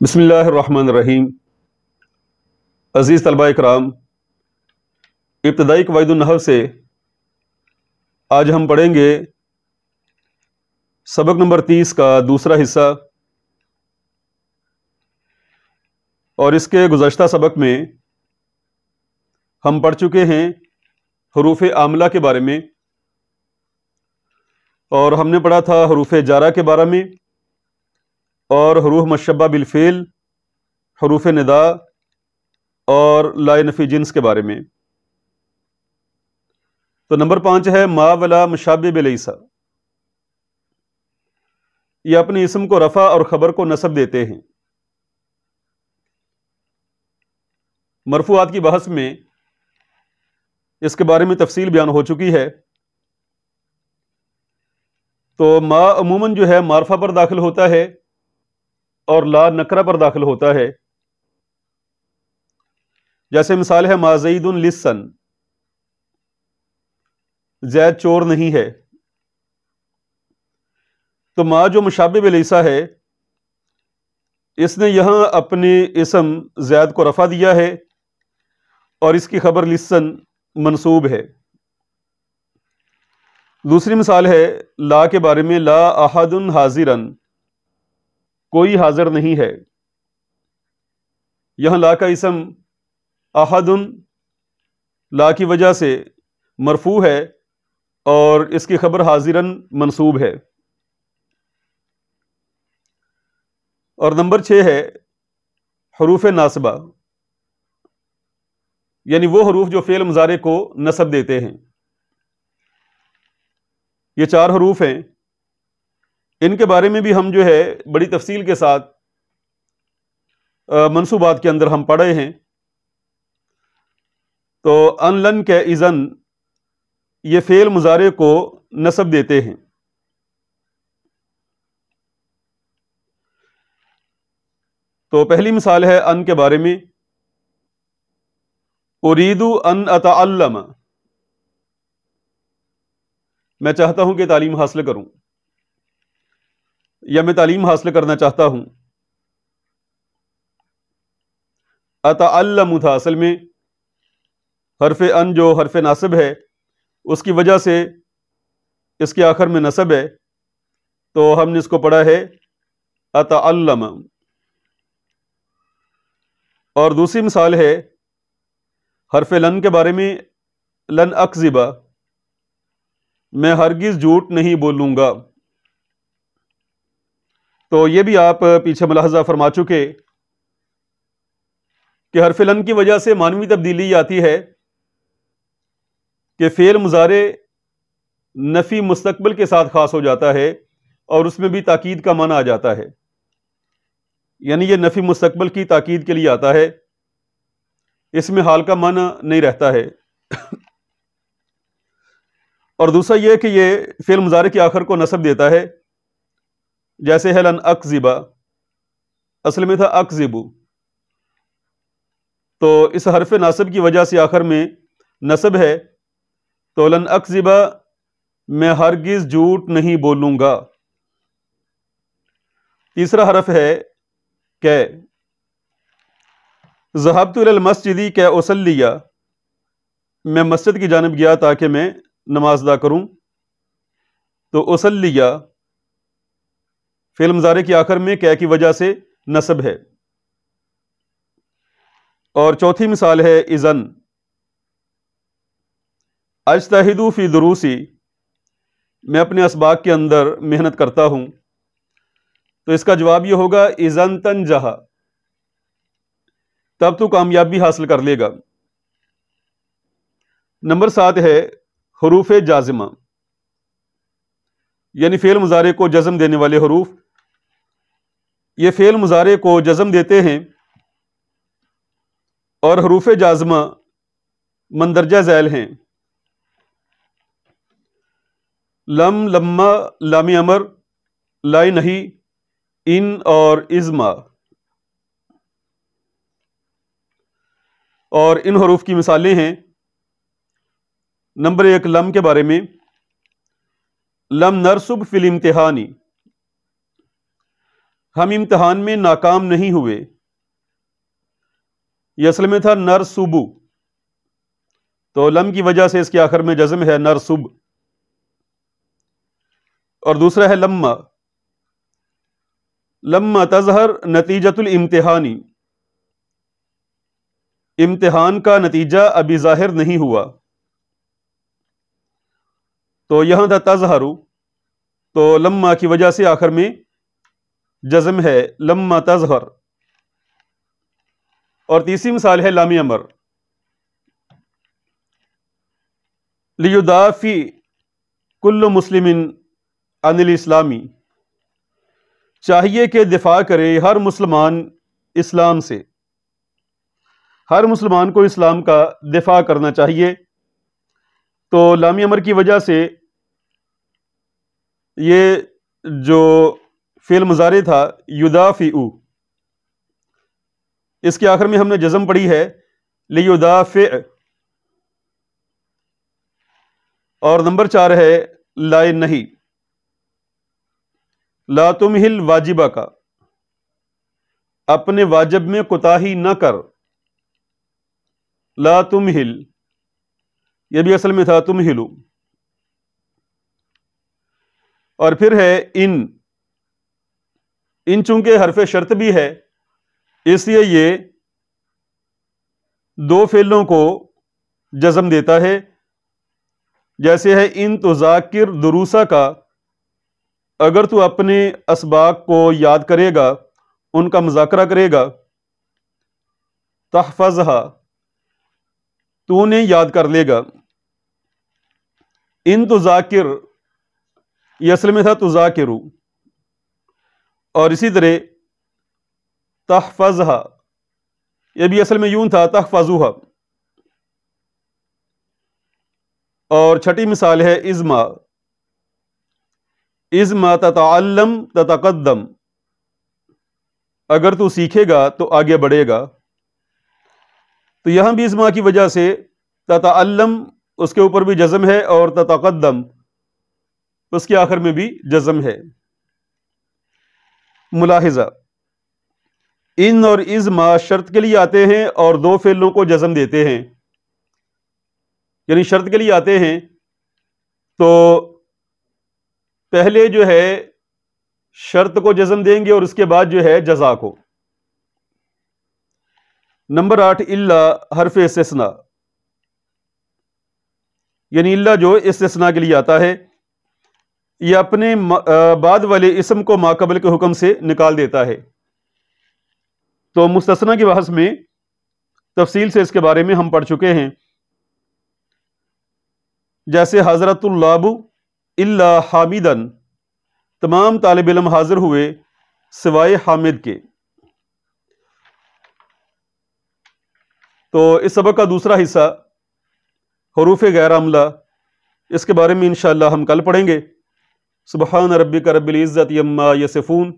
بسم اللہ الرحمن الرحیم۔ عزیز طلبہ اکرام، ابتدائی قواعد النحو سے آج ہم پڑھیں گے سبق نمبر 30 کا دوسرا حصہ، اور اس کے گزشتہ سبق میں ہم پڑھ چکے ہیں حروف عاملہ کے بارے میں، اور ہم نے پڑھا تھا حروف جارہ کے بارے میں اور حروف مشبہ بالفعل، حروف ندا اور لائے نفی جنس کے بارے میں۔ تو نمبر 5 ہے ما ولا مشابہ بلیسا۔ یہ اپنے اسم کو رفع اور خبر کو نصب دیتے ہیں۔ مرفوعات کی بحث میں اس کے بارے میں تفصیل بیان ہو چکی ہے۔ تو ما عموماً جو ہے معرفہ پر داخل ہوتا ہے اور لا نکرہ پر داخل ہوتا ہے۔ جیسے مثال ہے ما زید لسن، زید چور نہیں ہے۔ تو ما جو مشابہ بلیسا ہے، اس نے یہاں اپنے اسم زید کو رفع دیا ہے اور اس کی خبر لسن منصوب ہے۔ دوسری مثال ہے لا کے بارے میں، لا احد حاضرن، کوئی حاضر نہیں ہے۔ یہاں لا کا اسم احد لا کی وجہ سے مرفوع ہے اور اس کی خبر حاضرن منصوب ہے۔ اور نمبر 6 ہے حروف ناصبہ، یعنی وہ حروف جو فعل مضارع کو نصب دیتے ہیں۔ یہ 4 حروف ہیں، ان کے بارے میں بھی ہم جو ہے بڑی تفصیل کے ساتھ منصوبات کے اندر ہم پڑھے ہیں۔ تو ان لن کے اذن، یہ فعل مضارع کو نصب دیتے ہیں۔ تو پہلی مثال ہے ان کے بارے میں، اريد ان اتعلم، میں چاہتا ہوں کہ تعلیم حاصل کروں، یا میں تعلیم حاصل کرنا چاہتا ہوں۔ اتعلم تھا اصل میں، حرف ان جو حرف ناصب ہے اس کی وجہ سے اس کے آخر میں نصب ہے، تو ہم نے اس کو پڑھا ہے اتعلم۔ اور دوسری مثال ہے حرف لن کے بارے میں، لن اکذب، میں ہرگز جھوٹ نہیں بولوں گا۔ تو یہ بھی آپ پیچھے ملاحظہ فرما چکے کہ حرف لن کی وجہ سے معنوی تبدیلی آتی ہے کہ فعل مضارع نفی مستقبل کے ساتھ خاص ہو جاتا ہے اور اس میں بھی تاکید کا معنی آ جاتا ہے، یعنی یہ نفی مستقبل کی تاکید کے لیے آتا ہے، اس میں حال کا معنی نہیں رہتا ہے۔ اور دوسرا یہ کہ یہ فعل مضارع کے آخر کو نصب دیتا ہے، جیسے ہے لن اکذب، اصل میں تھا اکذب، تو اس حرف ناصب کی وجہ سے آخر میں نصب ہے، تو لن اکذب، میں ہرگز جھوٹ نہیں بولوں گا۔ تیسرا حرف ہے کہ، ذهبت الى المسجد کہ اصلی، میں مسجد کی جانب گیا تاکہ میں نماز ادا کروں۔ تو اصلی فعل مضارع کے آخر میں کہ کی وجہ سے نصب ہے۔ اور چوتھی مثال ہے اذن، اجتہد فی دروسی، میں اپنے اسباق کے اندر محنت کرتا ہوں۔ تو اس کا جواب یہ ہوگا اذن تنجح، تب تو کامیابی حاصل کر لے گا۔ نمبر 7 ہے حروف جازمہ، یعنی فعل مضارع کو جزم دینے والے حروف۔ یہ فعل مضارع کو جزم دیتے ہیں، اور حروف جازمہ مندرجہ ذیل ہیں: لم، لما، لام امر، لائے نہیں، ان اور ازما۔ اور ان حروف کی مثالیں ہیں۔ نمبر 1 لم کے بارے میں، لم نرسب فی الامتحان، ہم امتحان میں ناکام نہیں ہوئے، یہ اصل میں تھا نرسبو، تو لم کی وجہ سے اس کے آخر میں جزم ہے نرسب۔ اور دوسرا ہے لما، لما تظہر نتیجۃ الامتحانی، امتحان کا نتیجہ ابھی ظاہر نہیں ہوا، تو یہاں تھا تظہر، تو لما کی وجہ سے آخر میں جزم ہے لما تظہر۔ اور تیسری مثال ہے لام امر، لیدافع کل مسلم عن الاسلامی، چاہیے کہ دفاع کرے ہر مسلمان اسلام سے، ہر مسلمان کو اسلام کا دفاع کرنا چاہیے۔ تو لام امر کی وجہ سے یہ جو فعل مضارع تھا یدافع، اس کے آخر میں ہم نے جزم پڑھی ہے لیدافع۔ اور نمبر 4 ہے لا نہیں، لا تمہل واجبہ کا، اپنے واجب میں کوتاہی نہ کر، لا تمہل، یہ بھی اصل میں تھا تمہلو۔ اور پھر ہے ان چونکہ حرف شرط بھی ہے اس لیے یہ دو فعلوں کو جزم دیتا ہے، جیسے ہے ان تذاکر دروسا کا، اگر تو اپنے اسباق کو یاد کرے گا، ان کا مذاکرہ کرے گا، تحفظھا، تو انہیں یاد کر لے گا۔ ان تذاکر، یہ اصل میں تھا تذاکرو، اور اسی طرح تحفظھا، یہ بھی اصل میں یوں تھا تحفظھا۔ اور چھٹی مثال ہے ازما، ازما تتعلم تتقدم، اگر تو سیکھے گا تو آگے بڑھے گا۔ تو یہاں بھی ازما کی وجہ سے تتعلم اس کے اوپر بھی جزم ہے، اور تتقدم اس کے آخر میں بھی جزم ہے۔ ملاحظہ، ان اور ازما شرط کے لیے آتے ہیں اور دو فعلوں کو جزم دیتے ہیں، یعنی شرط کے لیے آتے ہیں تو پہلے جو ہے شرط کو جزم دیں گے اور اس کے بعد جو ہے جزا کو۔ نمبر 8 الا حرف استثناء، یعنی الا جو استثناء کے لیے آتا ہے، یہ اپنے بعد والے اسم کو ما قبل کے حکم سے نکال دیتا ہے۔ تو مستثنی کے بحث میں تفصیل سے اس کے بارے میں ہم پڑھ چکے ہیں، جیسے حضرت الطلاب الا حامدا، تمام طالب علم حاضر ہوئے سوائے حامد کے۔ تو اس سبق کا دوسرا حصہ حروف غیر عاملہ، اس کے بارے میں انشاءاللہ ہم کل پڑھیں گے۔ سبحان ربک رب العزت عما یصفون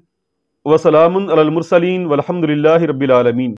وسلام علی المرسلین والحمد للہ رب العالمین۔